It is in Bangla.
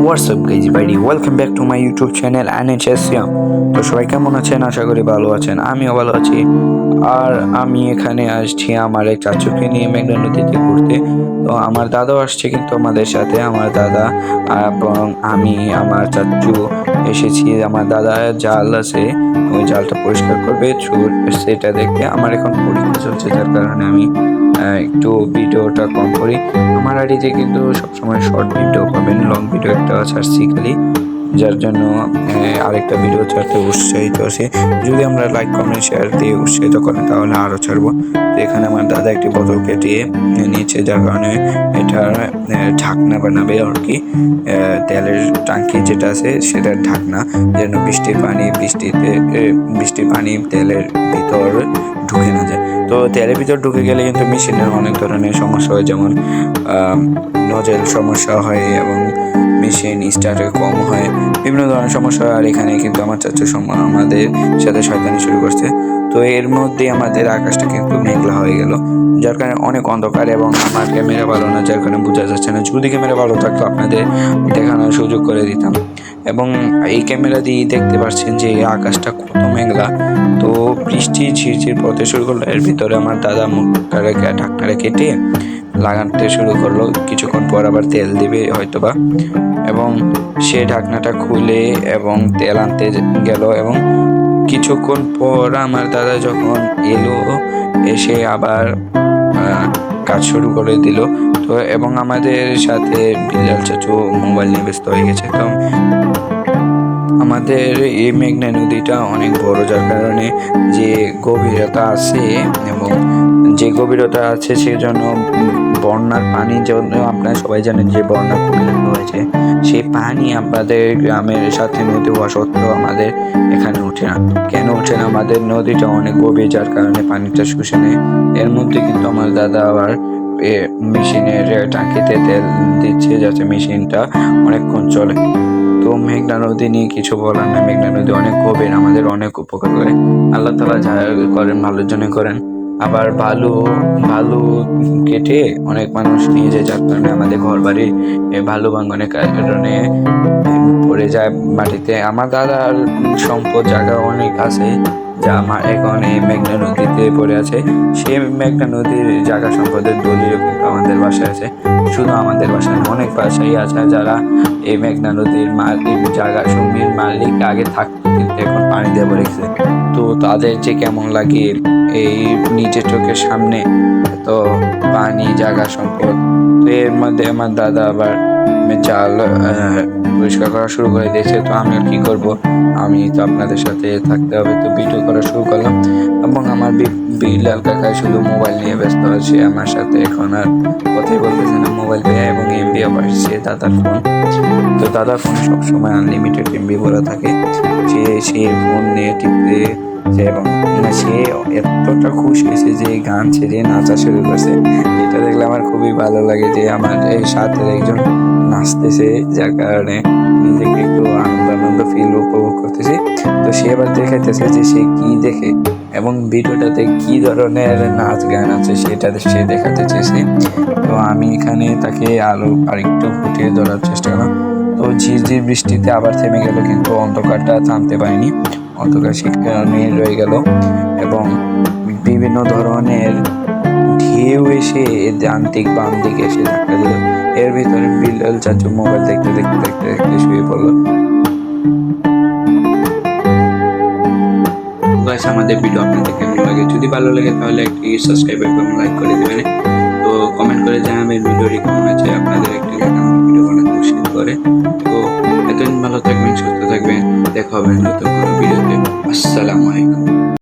হোয়াটসঅ্যাপ গাইজ বাইডি welcome back to my YouTube channel NHS Siam। তো সবাই কেমন আছেন? আশা করি ভালো আছেন, আমিও ভালো আছি। আর আমি এখানে আসছি আমার এক চাচুকে নিয়ে মেঘনা নদীতে ঘুরতে। তো আমার দাদাও আসছে কিন্তু আমাদের সাথে, আমার দাদা এবং আমি আমার চাচু এসেছি। আমার দাদা জাল আছে, ওই জালটা পরিষ্কার করবে, সেটা দেখতে। আমার এখন পরীক্ষা চলছে, যার কারণে আমি একটু ভিডিওটা কম করি। আমার আইডিতে কিন্তু সবসময় শর্ট ভিডিও পাবেন, লং ভিডিও একটা ছাড়ছি খালি, যার জন্য আরেকটা ভিডিও ছাড়তে উৎসাহিত আছে। যদি আমরা লাইক কমেন্ট শেয়ার দিয়ে উৎসাহিত করেন তাহলে আরও ছাড়বো। তো এখানে আমার দাদা একটি বোতল কেটিয়ে নিয়েছে, যার কারণে এটার ঢাকনা বানাবে আর কি। তেলের টাঙ্কি যেটা আছে সেটার ঢাকনা, যেন বৃষ্টির পানি তেলের ভিতর ঢুকে না যায়। তো তেলের ভিতর ঢুকে গেলে কিন্তু মেশিনের অনেক ধরনের সমস্যা হয়, যেমন নজেল সমস্যা হয় এবং মেশিন স্টার্টে কম হয়, বিভিন্ন ধরনের সমস্যা হয়। আর এখানে কিন্তু আমার চাচু আমাদের সাথে শয়তানি শুরু করছে। তো এর মধ্যে আমাদের আকাশটা কিন্তু মেঘলা হয়ে গেল, যার কারণে অনেক অন্ধকার এবং আমার ক্যামেরা ভালো না, যার কারণে বোঝা যাচ্ছে না। যদি ক্যামেরা ভালো থাকতো আপনাদের দেখানোর সুযোগ করে দিতাম। এবং এই ক্যামেরা দিয়ে দেখতে পাচ্ছেন যে আকাশটা কত মেঘলা। তো বৃষ্টি ঝিরঝির পড়তে শুরু করলো, এর ভিতরে আমার দাদা ঢাকনাটা কেটে লাগাতে শুরু করলো। কিছুক্ষণ পর আবার তেল দিবে হয়তোবা, এবং সে ঢাকনাটা খুলে এবং তেল আনতে গেল। এবং কিছুক্ষণ পর আমার দাদা যখন এলো, এসে আবার কাজ শুরু করে দিল। তো এবং আমাদের সাথে বিলাল চাচু মোবাইল নিয়ে ব্যস্ত হয়ে গেছে। তো আমাদের এই মেঘনা নদীটা অনেক বড়, যার কারণে যে গভীরতা আছে এবং যে গভীরতা আছে সেজন্য বন্যার পানি, জন্য আপনারা সবাই জানেন যে বন্যা কবলিত হয়েছে, সেই পানি আপনাদের গ্রামের সাথে নদী হওয়া সত্ত্বেও আমাদের এখানে ওঠে না। কেন ওঠে না? আমাদের নদীটা অনেক গভীর, যার কারণে পানিটা শুষে নেয়। এর মধ্যে কিন্তু আমার দাদা আবার মেশিনের টাঙ্কিতে তেল দিচ্ছে, যাতে মেশিনটা অনেকক্ষণ চলে। তো মেঘনা নদী নিয়ে কিছু বলার না, মেঘনা নদী অনেক গভীর, আমাদের অনেক উপকার করে। আল্লাহ তাআলা যা করেন ভালোর জন্য করেন। আবার বালু কেটে অনেক মানুষ নিয়ে যায়, যার কারণে আমাদের ঘর বাড়ি বালু ভাঙনের কারণে পড়ে যায় মাটিতে। আমার দাদার সম্পদ জায়গা অনেক আছে, যা আমার এখন এই মেঘনা নদীতে পড়ে আছে। সেই মেঘনা নদীর জায়গা সম্পদের দলিল কিন্তু আমাদের বাসায় আছে। শুধু আমাদের বাসায় না, অনেক বাসায় আছে যারা এই মেঘনা নদীর মালিক, জায়গা জমির মালিক আগে থাকতো কিন্তু এখন পানি দিয়ে ভরেছে। তো তাদের যে কেমন লাগে এই নিজের চোখের সামনে তো পানি, জায়গা সম্পদ। তো এর মধ্যে আমার দাদা আবার জাল পরিষ্কার করা শুরু করে দিয়েছে। তো আমি আর কি করব, আমি তো আপনাদের সাথে থাকতে হবে, তো ভিডিও করা শুরু করলাম। এবং আমার বিলাল কাকা শুধু মোবাইল নিয়ে ব্যস্ত আছে, আমার সাথে এখন আর কথাই বলতেছে না। মোবাইল পেয়ে এবং এমবি আবার সে দাদার ফোন, তো দাদার ফোন সবসময় আনলিমিটেড এমবি ভরা থাকে। সে ফোন নিয়ে টিপতে এবং সে এতটা খুশি হয়েছে যে গান ছেড়ে নাচা শুরু করছে। এটা দেখলে আমার খুবই ভালো লাগে যে আমার এই সাথে একজন নাচতেছে, যার কারণে নিজেকে একটু আনন্দ ফিল উপভোগ করতেছি। তো সে এবার দেখাইতেছে যে সে কি দেখে এবং ভিডিওটাতে কি ধরনের নাচ গান আছে সেটা সে দেখাতে চেয়েছে। তো আমি এখানে তাকে আরেকটু ফুটিয়ে ধরার চেষ্টা করলাম। তো ঝিরঝির বৃষ্টিতে আবার থেমে গেল, কিন্তু অন্ধকারটা থামতে পারেনি, অন্ধকার সেখানে রয়ে গেল। এবং বিভিন্ন ধরনের ঢেউ এসে ডান দিক বাম দিকে এসে ধাক্কা দিল। এর ভিতরে বিলাল চাচু মোবাইল দেখতে দেখতে দেখতে দেখতে শুয়ে পড়লো। গাইস, আমাদের ভিডিও আপনাদের কেমন লাগে? যদি ভালো লাগে তাহলে একটি সাবস্ক্রাইব এবং লাইক করে দেবেন। তো কমেন্ট করে জানাবেন ভিডিওটি কেমন হয়েছে। আপনাদের একটি লাইক আমার ভিডিও বানাতে উৎসাহিত করে। তো এতদিন ভালো থাকবেন, সুস্থ থাকবেন, দেখা হবে নতুন কোনো ভিডিওতে। আসসালামু আলাইকুম।